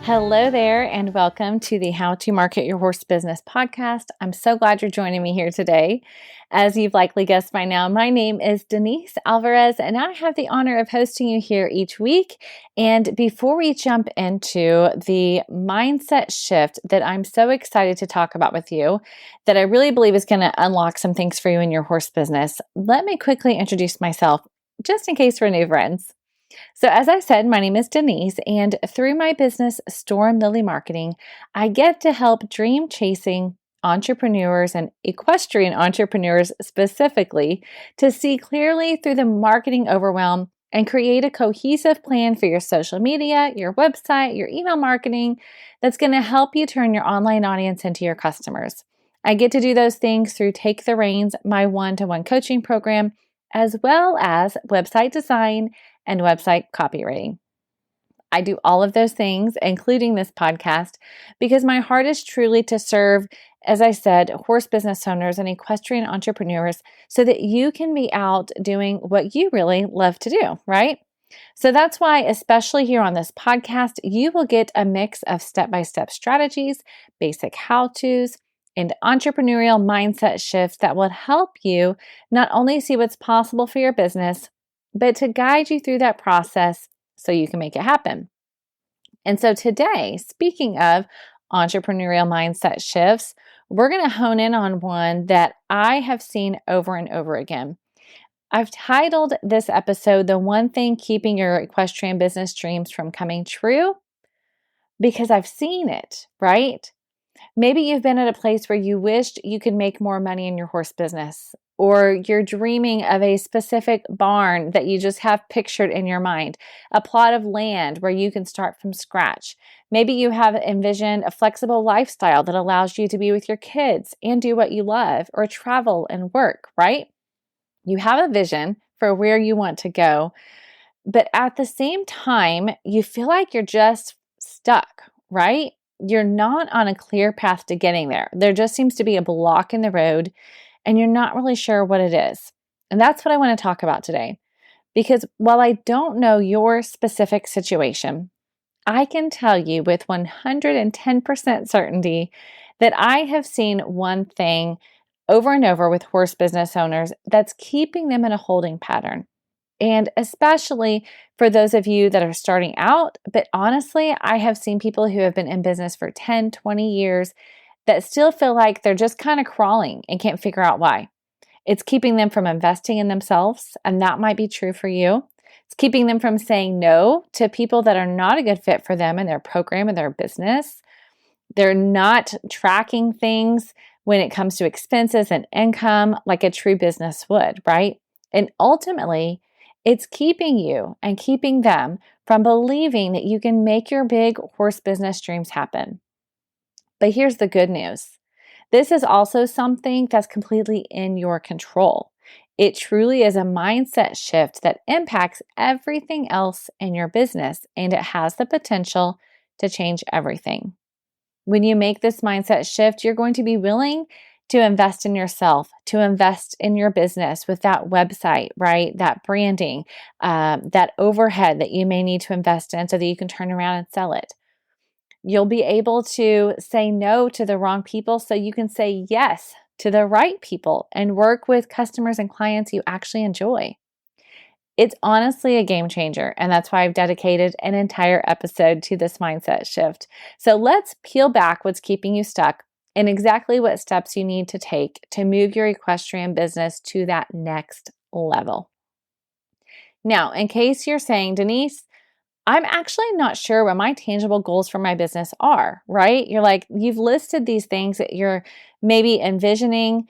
Hello there, and welcome to the How to Market Your Horse Business podcast. I'm so glad you're joining me here today. As you've likely guessed by now, my name is Denise Alvarez, and I have the honor of hosting you here each week. And before we jump into the mindset shift that I'm so excited to talk about with you, that I really believe is going to unlock some things for you in your horse business, let me quickly introduce myself, just in case we're new friends. So, as I said, my name is Denise, and through my business, Storm Lily Marketing, I get to help dream chasing entrepreneurs and equestrian entrepreneurs specifically to see clearly through the marketing overwhelm and create a cohesive plan for your social media, your website, your email marketing that's going to help you turn your online audience into your customers. I get to do those things through Take the Reins, my one-to-one coaching program, as well as website design and website copywriting. I do all of those things, including this podcast, because my heart is truly to serve, as I said, horse business owners and equestrian entrepreneurs so that you can be out doing what you really love to do, right? So that's why, especially here on this podcast, you will get a mix of step-by-step strategies, basic how-tos, and entrepreneurial mindset shifts that will help you not only see what's possible for your business, but to guide you through that process so you can make it happen. And so today, speaking of entrepreneurial mindset shifts, we're going to hone in on one that I have seen over and over again. I've titled this episode, "The One Thing Keeping Your Equestrian Business Dreams from Coming True," because I've seen it, right? Maybe you've been at a place where you wished you could make more money in your horse business, or you're dreaming of a specific barn that you just have pictured in your mind, a plot of land where you can start from scratch. Maybe you have envisioned a flexible lifestyle that allows you to be with your kids and do what you love, or travel and work, right? You have a vision for where you want to go, but at the same time, you feel like you're just stuck, right? You're not on a clear path to getting there. There just seems to be a block in the road, and you're not really sure what it is. And that's what I want to talk about today. Because while I don't know your specific situation, I can tell you with 110% certainty that I have seen one thing over and over with horse business owners that's keeping them in a holding pattern. And especially for those of you that are starting out, but honestly, I have seen people who have been in business for 10, 20 years that still feel like they're just kind of crawling and can't figure out why. It's keeping them from investing in themselves, and that might be true for you. It's keeping them from saying no to people that are not a good fit for them and their program and their business. They're not tracking things when it comes to expenses and income like a true business would, right? And ultimately, it's keeping you and keeping them from believing that you can make your big horse business dreams happen. But here's the good news. This is also something that's completely in your control. It truly is a mindset shift that impacts everything else in your business, and it has the potential to change everything. When you make this mindset shift, you're going to be willing to invest in yourself, to invest in your business with that website, right? That branding, that overhead that you may need to invest in so that you can turn around and sell it. You'll be able to say no to the wrong people so you can say yes to the right people and work with customers and clients you actually enjoy. It's honestly a game changer, and that's why I've dedicated an entire episode to this mindset shift. So let's peel back what's keeping you stuck and exactly what steps you need to take to move your equestrian business to that next level. Now, in case you're saying, Denise, I'm actually not sure what my tangible goals for my business are, right? You're like, you've listed these things that you're maybe envisioning,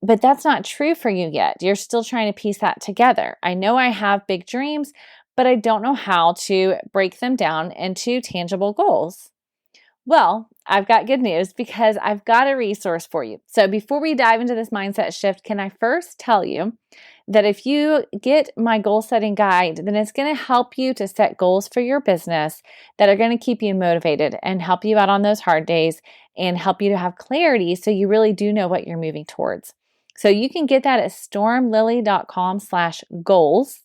but that's not true for you yet. You're still trying to piece that together. I know I have big dreams, but I don't know how to break them down into tangible goals. Well, I've got good news because I've got a resource for you. So before we dive into this mindset shift, can I first tell you that if you get my goal setting guide, then it's going to help you to set goals for your business that are going to keep you motivated and help you out on those hard days and help you to have clarity so you really do know what you're moving towards. So you can get that at stormlily.com/goals.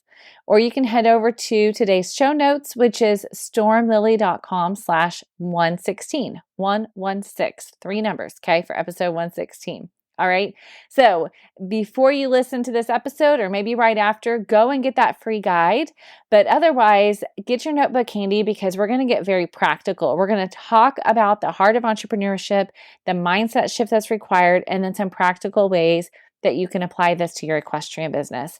or you can head over to today's show notes, which is stormlily.com/116, 116, three numbers, okay, for episode 116. All right. So before you listen to this episode, or maybe right after, go and get that free guide. But otherwise, get your notebook handy because we're going to get very practical. We're going to talk about the heart of entrepreneurship, the mindset shift that's required, and then some practical ways that you can apply this to your equestrian business.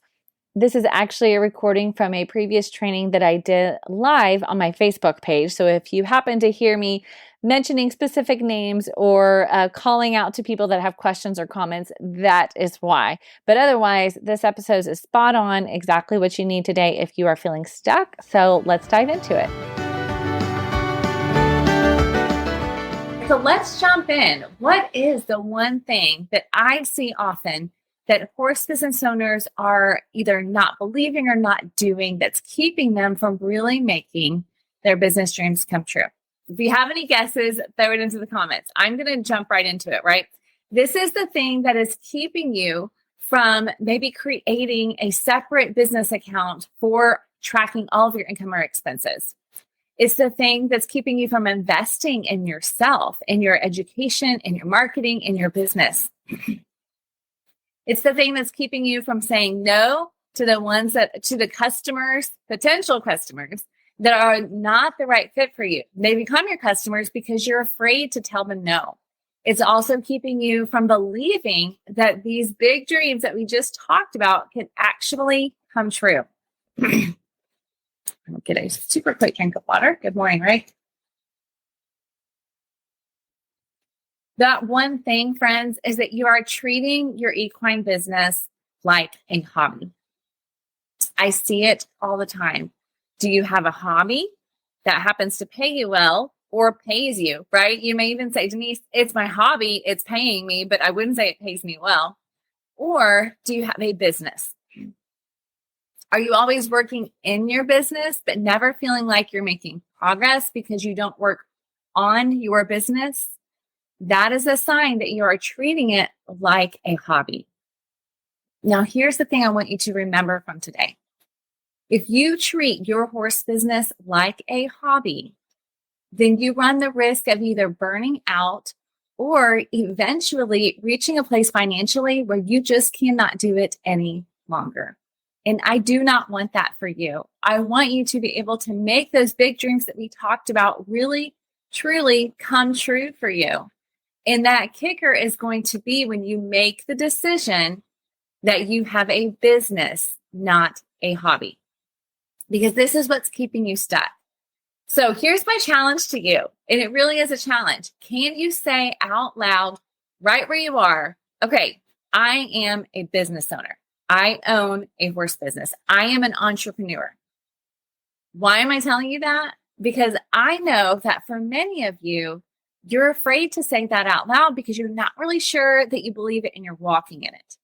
This is actually a recording from a previous training that I did live on my Facebook page. So if you happen to hear me mentioning specific names or calling out to people that have questions or comments, that is why. But otherwise, this episode is spot on, exactly what you need today if you are feeling stuck. So let's dive into it. So let's jump in. What is the one thing that I see often that horse business owners are either not believing or not doing that's keeping them from really making their business dreams come true? If you have any guesses, throw it into the comments. I'm going to jump right into it, right? This is the thing that is keeping you from maybe creating a separate business account for tracking all of your income or expenses. It's the thing that's keeping you from investing in yourself, in your education, in your marketing, in your business. It's the thing that's keeping you from saying no to the customers, potential customers that are not the right fit for you. They become your customers because you're afraid to tell them no. It's also keeping you from believing that these big dreams that we just talked about can actually come true. I'll get a super quick drink of water. Good morning, right? That one thing, friends, is that you are treating your equine business like a hobby. I see it all the time. Do you have a hobby that happens to pay you well or pays you, right? You may even say, Denise, it's my hobby. It's paying me, but I wouldn't say it pays me well. Or do you have a business? Are you always working in your business, but never feeling like you're making progress because you don't work on your business? That is a sign that you are treating it like a hobby. Now, here's the thing I want you to remember from today. If you treat your horse business like a hobby, then you run the risk of either burning out or eventually reaching a place financially where you just cannot do it any longer. And I do not want that for you. I want you to be able to make those big dreams that we talked about really, truly come true for you. And that kicker is going to be when you make the decision that you have a business, not a hobby, because this is what's keeping you stuck. So here's my challenge to you. And it really is a challenge. Can you say out loud, right where you are, okay, I am a business owner. I own a horse business. I am an entrepreneur. Why am I telling you that? Because I know that for many of you, you're afraid to say that out loud because you're not really sure that you believe it and you're walking in it.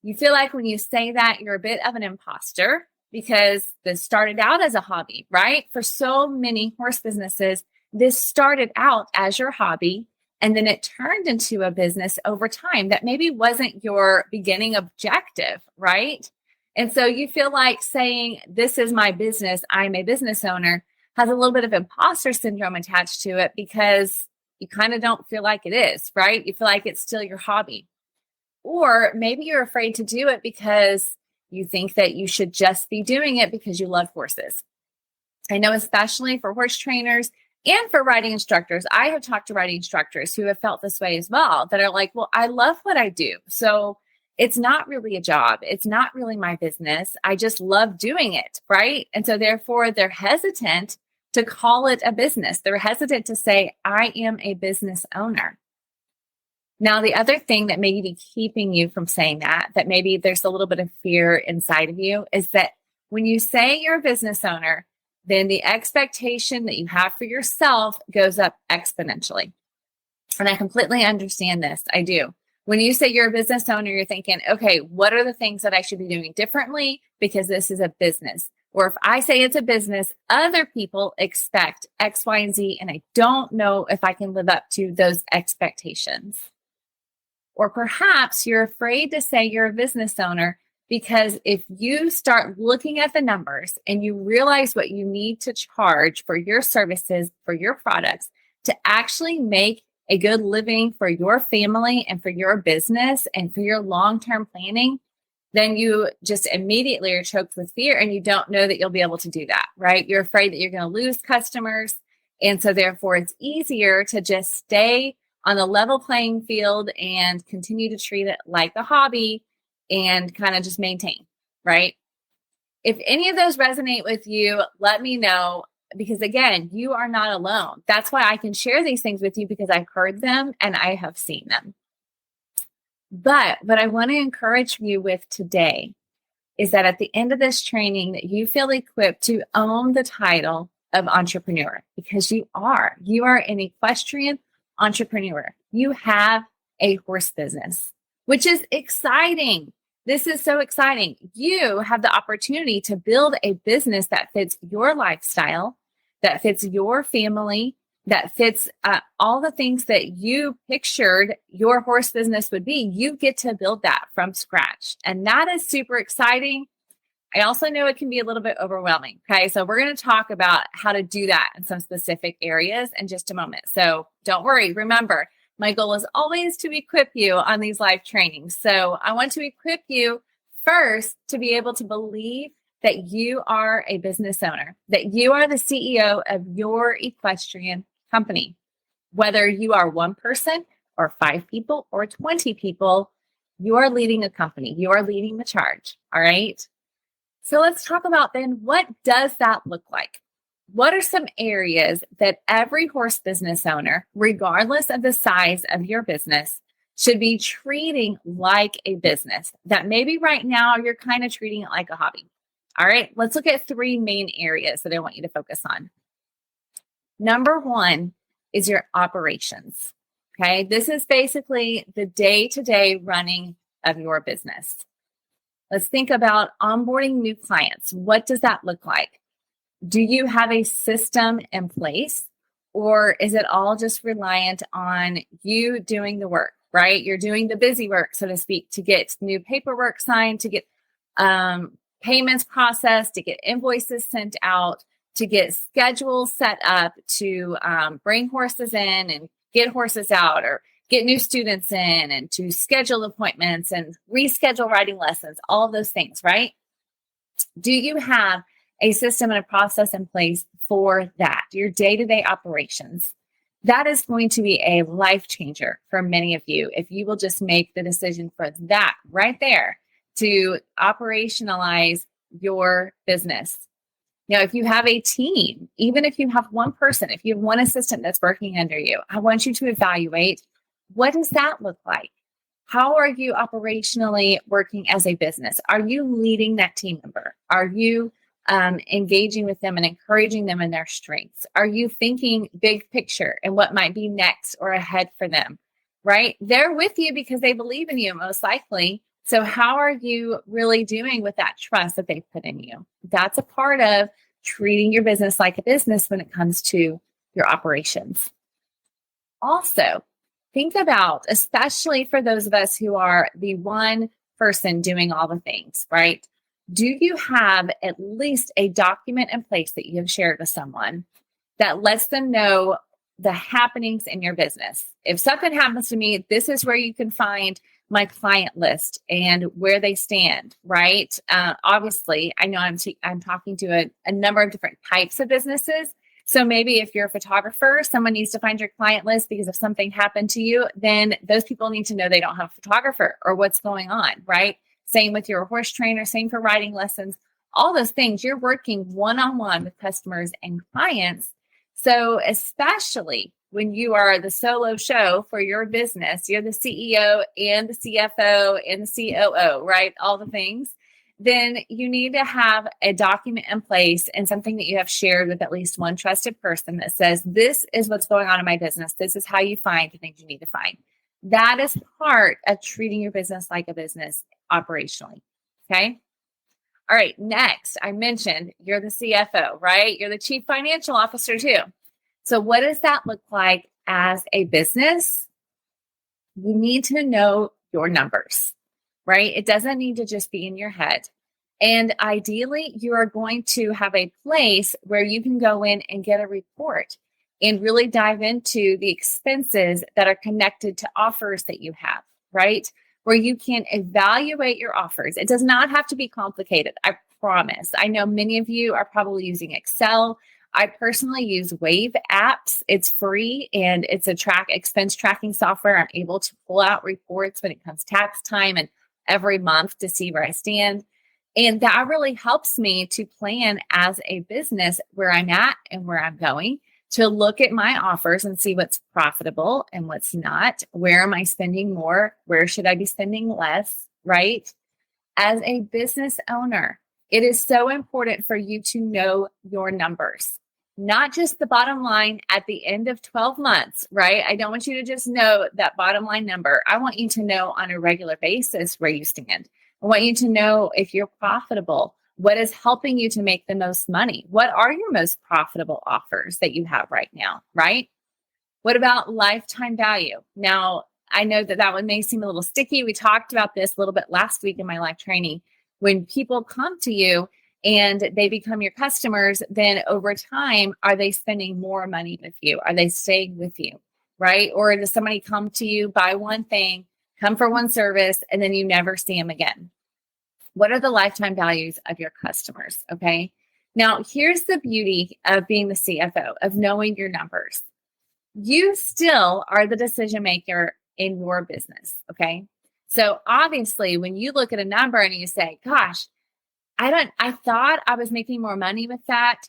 You feel like when you say that, you're a bit of an imposter because this started out as a hobby, right? For so many horse businesses, this started out as your hobby, and then it turned into a business over time that maybe wasn't your beginning objective, right? And so you feel like saying, this is my business, I'm a business owner, has a little bit of imposter syndrome attached to it because you kind of don't feel like it is, right? You feel like it's still your hobby. Or maybe you're afraid to do it because you think that you should just be doing it because you love horses. I know, especially for horse trainers and for riding instructors, I have talked to riding instructors who have felt this way as well, that are like, well, I love what I do. So it's not really a job. It's not really my business. I just love doing it, right? And so therefore, they're hesitant to call it a business. They're hesitant to say, I am a business owner. Now, the other thing that may be keeping you from saying that maybe there's a little bit of fear inside of you, is that when you say you're a business owner, then the expectation that you have for yourself goes up exponentially. And I completely understand this. I do. When you say you're a business owner, you're thinking, okay, what are the things that I should be doing differently because this is a business? Or if I say it's a business, other people expect X, Y, and Z, and I don't know if I can live up to those expectations. Or perhaps you're afraid to say you're a business owner Because if you start looking at the numbers and you realize what you need to charge for your services, for your products, to actually make a good living for your family and for your business and for your long-term planning, then you just immediately are choked with fear and you don't know that you'll be able to do that, right? You're afraid that you're going to lose customers. And so therefore it's easier to just stay on the level playing field and continue to treat it like a hobby and kind of just maintain, right? If any of those resonate with you, let me know, because again, you are not alone. That's why I can share these things with you, because I've heard them and I have seen them. But what I want to encourage you with today is that at the end of this training, that you feel equipped to own the title of entrepreneur, because you are an equestrian entrepreneur. You have a horse business, which is exciting. This is so exciting. You have the opportunity to build a business that fits your lifestyle, that fits your family, that fits all the things that you pictured your horse business would be. You get to build that from scratch. And that is super exciting. I also know it can be a little bit overwhelming. Okay. So we're going to talk about how to do that in some specific areas in just a moment. So don't worry. Remember, my goal is always to equip you on these live trainings. So I want to equip you first to be able to believe that you are a business owner, that you are the CEO of your equestrian company. Whether you are one person or 5 people or 20 people, you are leading a company. You are leading the charge. All right. So let's talk about then, what does that look like? What are some areas that every horse business owner, regardless of the size of your business, should be treating like a business that maybe right now you're kind of treating it like a hobby? All right, let's look at 3 main areas that I want you to focus on. Number 1 is your operations. Okay, this is basically the day-to-day running of your business. Let's think about onboarding new clients. What does that look like? Do you have a system in place, or is it all just reliant on you doing the work, right? You're doing the busy work, so to speak, to get new paperwork signed, to get payments processed, to get invoices sent out, to get schedules set up, to bring horses in and get horses out, or get new students in, and to schedule appointments and reschedule riding lessons, all of those things, right? Do you have a system and a process in place for that, your day-to-day operations? That is going to be a life changer for many of you if you will just make the decision for that right there to operationalize your business. Now, if you have a team, even if you have one person, if you have one assistant that's working under you, I want you to evaluate, what does that look like? How are you operationally working as a business? Are you leading that team member? Are you engaging with them and encouraging them in their strengths? Are you thinking big picture and what might be next or ahead for them, right? They're with you because they believe in you, most likely. So how are you really doing with that trust that they've put in you? That's a part of treating your business like a business when it comes to your operations. Also, think about, especially for those of us who are the one person doing all the things, right? Do you have at least a document in place that you have shared with someone that lets them know the happenings in your business? If something happens to me, this is where you can find my client list and where they stand, right? Obviously, I know I'm talking to a number of different types of businesses. So maybe if you're a photographer, someone needs to find your client list because if something happened to you, then those people need to know they don't have a photographer or what's going on, right? Same with your horse trainer, same for riding lessons, all those things. You're working one-on-one with customers and clients. So especially when you are the solo show for your business, you're the CEO and the CFO and the COO, right? All the things. Then you need to have a document in place and something that you have shared with at least one trusted person that says, this is what's going on in my business. This is how you find the things you need to find. That is part of treating your business like a business operationally. Okay. All right. Next, I mentioned you're the CFO, right? You're the chief financial officer too. So what does that look like as a business? You need to know your numbers, right? It doesn't need to just be in your head. And ideally, you are going to have a place where you can go in and get a report and really dive into the expenses that are connected to offers that you have, right? Where you can evaluate your offers. It does not have to be complicated, I promise. I know many of you are probably using Excel. I personally use Wave apps. It's free and it's a expense tracking software. I'm able to pull out reports when it comes tax time and every month to see where I stand. And that really helps me to plan as a business where I'm at and where I'm going, to look at my offers and see what's profitable and what's not. Where am I spending more? Where should I be spending less? Right? As a business owner, it is so important for you to know your numbers, not just the bottom line at the end of 12 months, right? I don't want you to just know that bottom line number. I want you to know on a regular basis where you stand. I want you to know if you're profitable, what is helping you to make the most money? What are your most profitable offers that you have right now, right? What about lifetime value? Now, I know that one may seem a little sticky. We talked about this a little bit last week in my live training. When people come to you and they become your customers, then over time, are they spending more money with you? Are they staying with you, right? Or does somebody come to you, buy one thing, come for one service, and then you never see them again? What are the lifetime values of your customers? Okay. Now, here's the beauty of being the CFO, of knowing your numbers. You still are the decision maker in your business. Okay. So obviously, when you look at a number and you say, gosh, I thought I was making more money with that,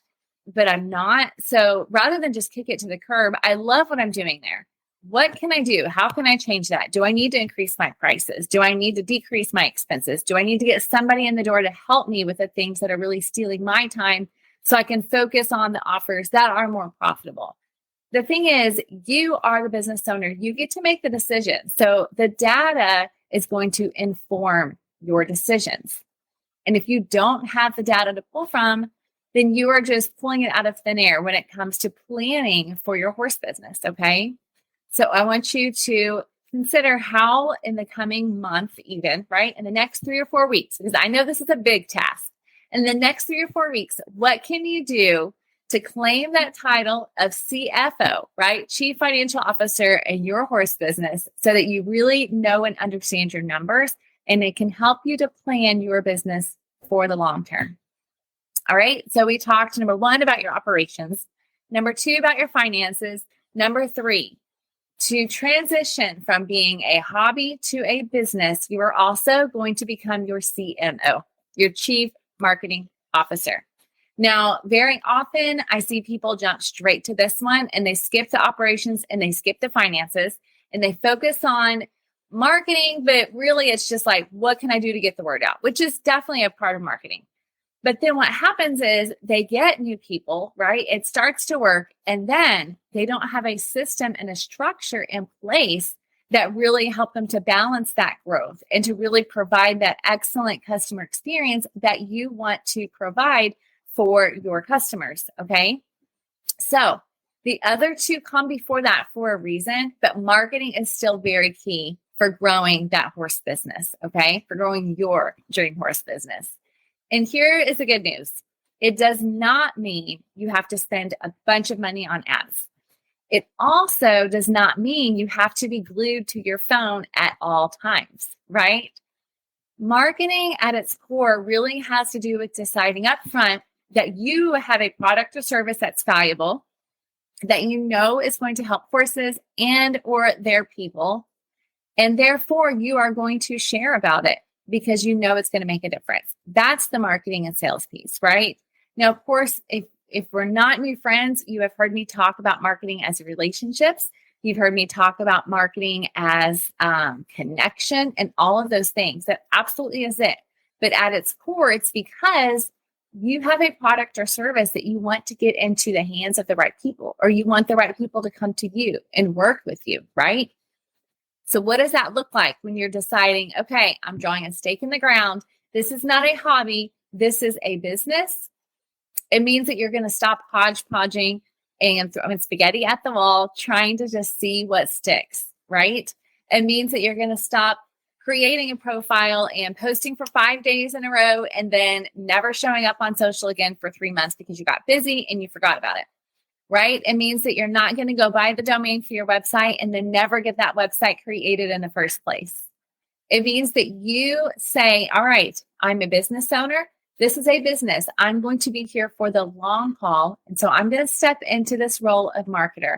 but I'm not. So rather than just kick it to the curb, I love what I'm doing there. What can I do? How can I change that? Do I need to increase my prices? Do I need to decrease my expenses? Do I need to get somebody in the door to help me with the things that are really stealing my time so I can focus on the offers that are more profitable? The thing is, you are the business owner. You get to make the decision. So the data is going to inform your decisions. And if you don't have the data to pull from, then you are just pulling it out of thin air when it comes to planning for your horse business, okay? So I want you to consider how in the coming month, even, right, in the next 3 or 4 weeks, because I know this is a big task. In the next 3 or 4 weeks, what can you do to claim that title of CFO, right, Chief Financial Officer in your horse business, so that you really know and understand your numbers and it can help you to plan your business for the long term? All right. So we talked, number 1, about your operations. Number 2, about your finances. Number 3, to transition from being a hobby to a business, you are also going to become your CMO, your Chief Marketing Officer. Now, very often I see people jump straight to this one and they skip the operations and they skip the finances and they focus on marketing, but really it's just like, what can I do to get the word out? Which is definitely a part of marketing. But then what happens is they get new people, right? It starts to work, and then they don't have a system and a structure in place that really help them to balance that growth and to really provide that excellent customer experience that you want to provide for your customers, okay? So the other 2 come before that for a reason, but marketing is still very key for growing that horse business, okay? For growing your dream horse business. And here is the good news. It does not mean you have to spend a bunch of money on ads. It also does not mean you have to be glued to your phone at all times, right? Marketing at its core really has to do with deciding up front that you have a product or service that's valuable, that you know is going to help horses and or their people, and therefore you are going to share about it because you know it's going to make a difference. That's the marketing and sales piece, right? Now, of course, if we're not new friends, you have heard me talk about marketing as relationships. You've heard me talk about marketing as connection and all of those things. That absolutely is it. But at its core, it's because you have a product or service that you want to get into the hands of the right people, or you want the right people to come to you and work with you, right? So what does that look like when you're deciding, okay, I'm drawing a stake in the ground. This is not a hobby. This is a business. It means that you're going to stop hodgepodging and throwing spaghetti at the wall, trying to just see what sticks, right? It means that you're going to stop creating a profile and posting for 5 days in a row and then never showing up on social again for 3 months because you got busy and you forgot about it, right? It means that you're not going to go buy the domain for your website and then never get that website created in the first place. It means that you say, all right, I'm a business owner. This is a business. I'm going to be here for the long haul. And so I'm going to step into this role of marketer.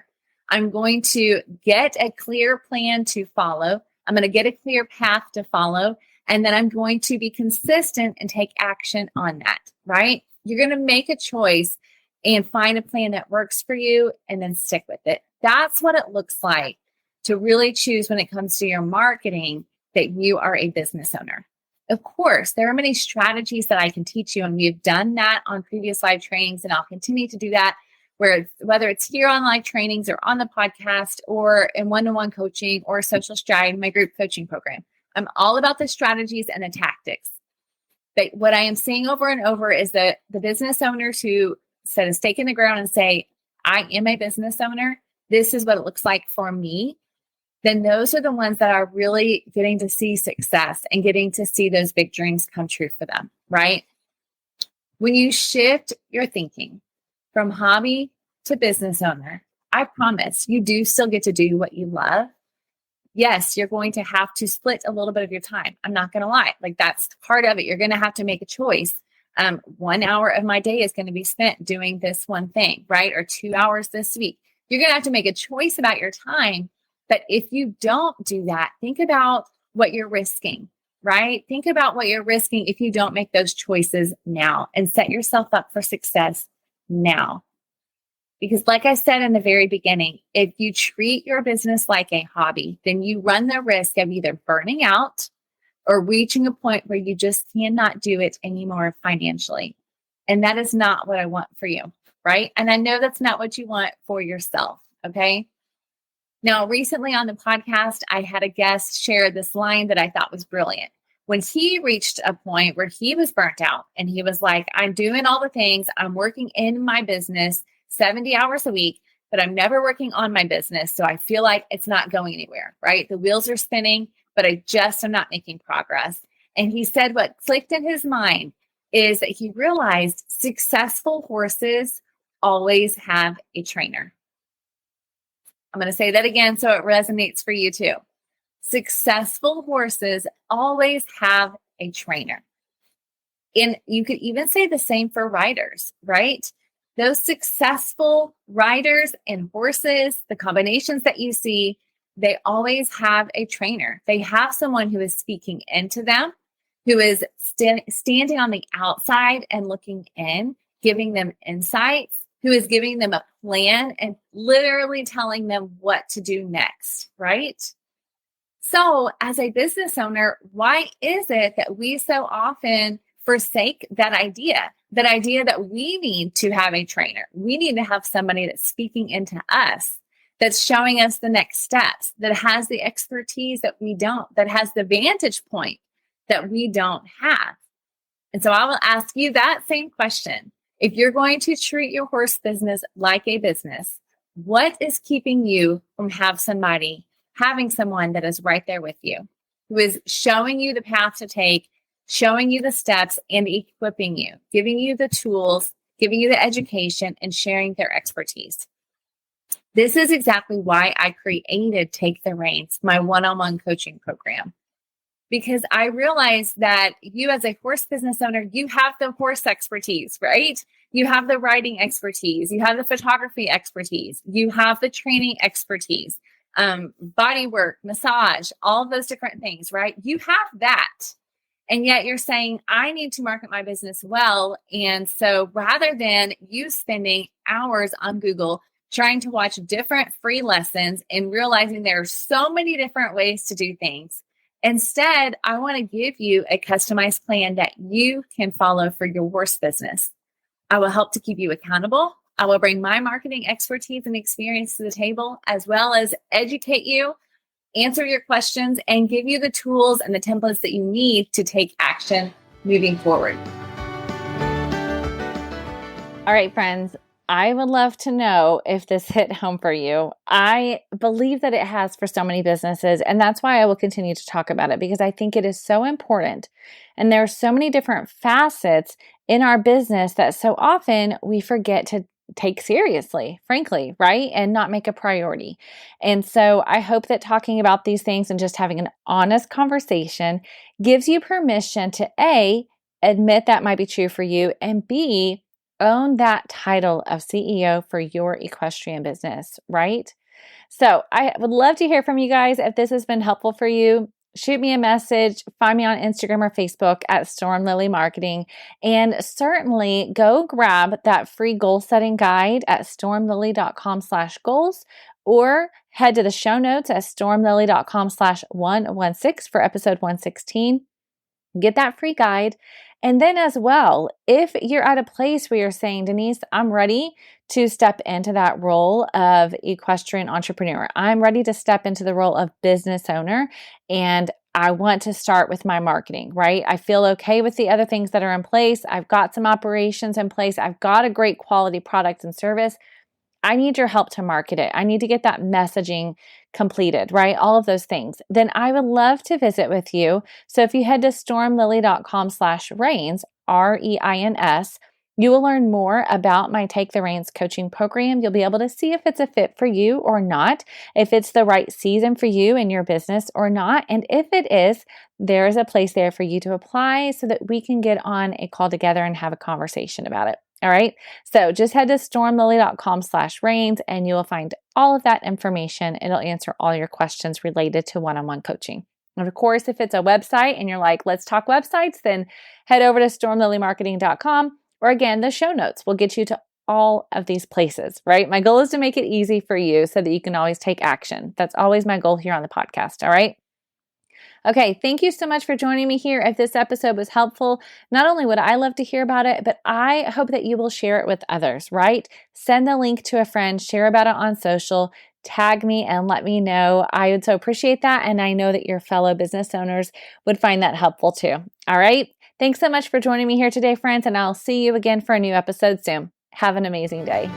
I'm going to get a clear plan to follow. I'm going to get a clear path to follow. And then I'm going to be consistent and take action on that, right? You're going to make a choice and find a plan that works for you and then stick with it. That's what it looks like to really choose when it comes to your marketing that you are a business owner. Of course, there are many strategies that I can teach you, and we've done that on previous live trainings, and I'll continue to do that, whether it's here on live trainings or on the podcast or in one-on-one coaching or Social Stride, my group coaching program. I'm all about the strategies and the tactics. But what I am seeing over and over is that the business owners who set a stake in the ground and say, I am a business owner, this is what it looks like for me, then those are the ones that are really getting to see success and getting to see those big dreams come true for them, right? When you shift your thinking from hobby to business owner, I promise you do still get to do what you love. Yes, you're going to have to split a little bit of your time. I'm not going to lie. Like, that's part of it. You're going to have to make a choice. 1 hour of my day is going to be spent doing this one thing, right? Or 2 hours this week. You're going to have to make a choice about your time. But if you don't do that, think about what you're risking, right? Think about what you're risking if you don't make those choices now and set yourself up for success now. Because like I said in the very beginning, if you treat your business like a hobby, then you run the risk of either burning out or reaching a point where you just cannot do it anymore financially. And that is not what I want for you, right? And I know that's not what you want for yourself, okay? Now, recently on the podcast, I had a guest share this line that I thought was brilliant. When he reached a point where he was burnt out and he was like, I'm doing all the things, I'm working in my business 70 hours a week, but I'm never working on my business. So I feel like it's not going anywhere, right? The wheels are spinning, but I just am not making progress. And he said what clicked in his mind is that he realized successful horses always have a trainer. I'm going to say that again so it resonates for you too. Successful horses always have a trainer. And you could even say the same for riders, right? Those successful riders and horses, the combinations that you see, they always have a trainer. They have someone who is speaking into them, who is standing on the outside and looking in, giving them insights, who is giving them a plan and literally telling them what to do next, right? So as a business owner, why is it that we so often forsake that idea that we need to have a trainer? We need to have somebody that's speaking into us, that's showing us the next steps, that has the expertise that we don't, that has the vantage point that we don't have. And so I will ask you that same question. If you're going to treat your horse business like a business, what is keeping you from having someone that is right there with you, who is showing you the path to take, showing you the steps and equipping you, giving you the tools, giving you the education and sharing their expertise? This is exactly why I created Take the Reins, my one-on-one coaching program. Because I realized that you as a horse business owner, you have the horse expertise, right? You have the riding expertise. You have the photography expertise. You have the training expertise, body work, massage, all of those different things, right? You have that. And yet you're saying, I need to market my business well. And so rather than you spending hours on Google trying to watch different free lessons and realizing there are so many different ways to do things, instead, I want to give you a customized plan that you can follow for your horse business. I will help to keep you accountable. I will bring my marketing expertise and experience to the table, as well as educate you, answer your questions, and give you the tools and the templates that you need to take action moving forward. All right, friends. I would love to know if this hit home for you. I believe that it has for so many businesses, and that's why I will continue to talk about it because I think it is so important. And there are so many different facets in our business that so often we forget to take seriously, frankly, right? And not make a priority. And so I hope that talking about these things and just having an honest conversation gives you permission to A, admit that might be true for you, and B, own that title of CEO for your equestrian business, right? So I would love to hear from you guys. If this has been helpful for you, shoot me a message, find me on Instagram or Facebook at Storm Lily Marketing, and certainly go grab that free goal setting guide at stormlily.com/goals or head to the show notes at stormlily.com/116 for episode 116. Get that free guide. And then as well, if you're at a place where you're saying, Denise, I'm ready to step into that role of equestrian entrepreneur. I'm ready to step into the role of business owner, and I want to start with my marketing, right? I feel okay with the other things that are in place. I've got some operations in place. I've got a great quality product and service. I need your help to market it. I need to get that messaging completed, right? All of those things. Then I would love to visit with you. So if you head to stormlily.com/reins, REINS, you will learn more about my Take the Reins coaching program. You'll be able to see if it's a fit for you or not, if it's the right season for you in your business or not. And if it is, there is a place there for you to apply so that we can get on a call together and have a conversation about it. All right. So just head to stormlily.com/reins and you will find all of that information. It'll answer all your questions related to one-on-one coaching. And of course, if it's a website and you're like, let's talk websites, then head over to stormlilymarketing.com, or again, the show notes will get you to all of these places, right? My goal is to make it easy for you so that you can always take action. That's always my goal here on the podcast. All right. Okay, thank you so much for joining me here. If this episode was helpful, not only would I love to hear about it, but I hope that you will share it with others, right? Send the link to a friend, share about it on social, tag me and let me know. I would so appreciate that. And I know that your fellow business owners would find that helpful too. All right. Thanks so much for joining me here today, friends, and I'll see you again for a new episode soon. Have an amazing day.